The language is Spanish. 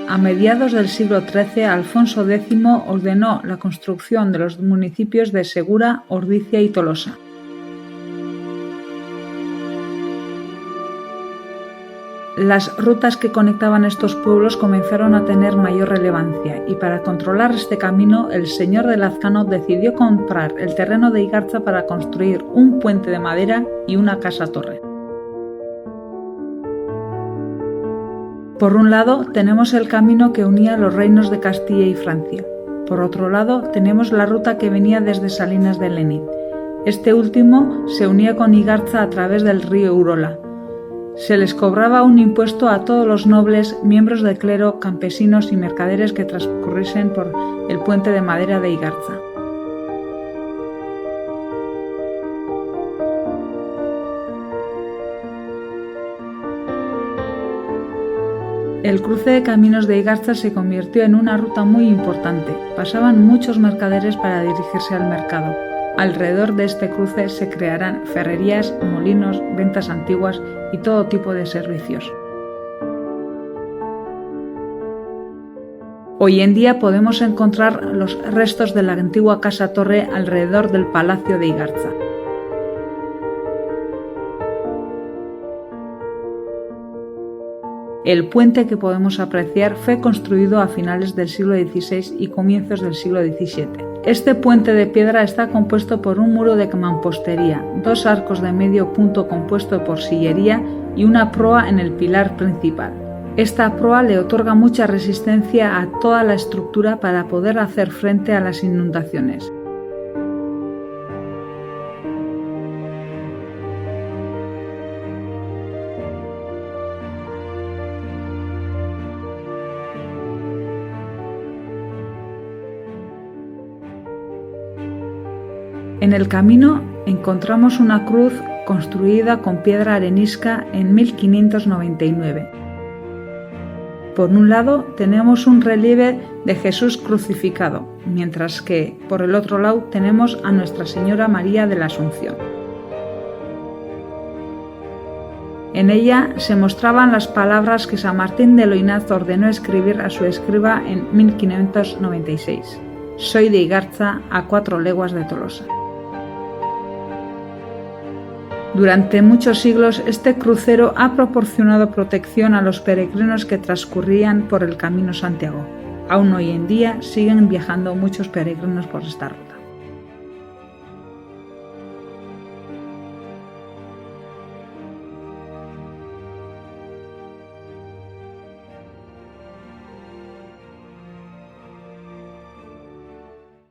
A mediados del siglo XIII, Alfonso X ordenó la construcción de los municipios de Segura, Ordicia y Tolosa. Las rutas que conectaban estos pueblos comenzaron a tener mayor relevancia y para controlar este camino el señor de Lazcano decidió comprar el terreno de Igarza para construir un puente de madera y una casa-torre. Por un lado tenemos el camino que unía los reinos de Castilla y Francia. Por otro lado tenemos la ruta que venía desde Salinas de Leniz. Este último se unía con Igarza a través del río Urola. Se les cobraba un impuesto a todos los nobles, miembros del clero, campesinos y mercaderes que transcurriesen por el puente de madera de Igarza. El cruce de caminos de Igarza se convirtió en una ruta muy importante. Pasaban muchos mercaderes para dirigirse al mercado. Alrededor de este cruce se crearán ferrerías, molinos, ventas antiguas y todo tipo de servicios. Hoy en día podemos encontrar los restos de la antigua casa-torre alrededor del Palacio de Igarza. El puente que podemos apreciar fue construido a finales del siglo XVI y comienzos del siglo XVII. Este puente de piedra está compuesto por un muro de mampostería, 2 arcos de medio punto compuesto por sillería y una proa en el pilar principal. Esta proa le otorga mucha resistencia a toda la estructura para poder hacer frente a las inundaciones. En el camino encontramos una cruz construida con piedra arenisca en 1599. Por un lado tenemos un relieve de Jesús crucificado, mientras que por el otro lado tenemos a Nuestra Señora María de la Asunción. En ella se mostraban las palabras que San Martín de Loinaz ordenó escribir a su escriba en 1596. Soy de Igarza, a 4 leguas de Tolosa. Durante muchos siglos este crucero ha proporcionado protección a los peregrinos que transcurrían por el Camino Santiago. Aún hoy en día siguen viajando muchos peregrinos por esta ruta.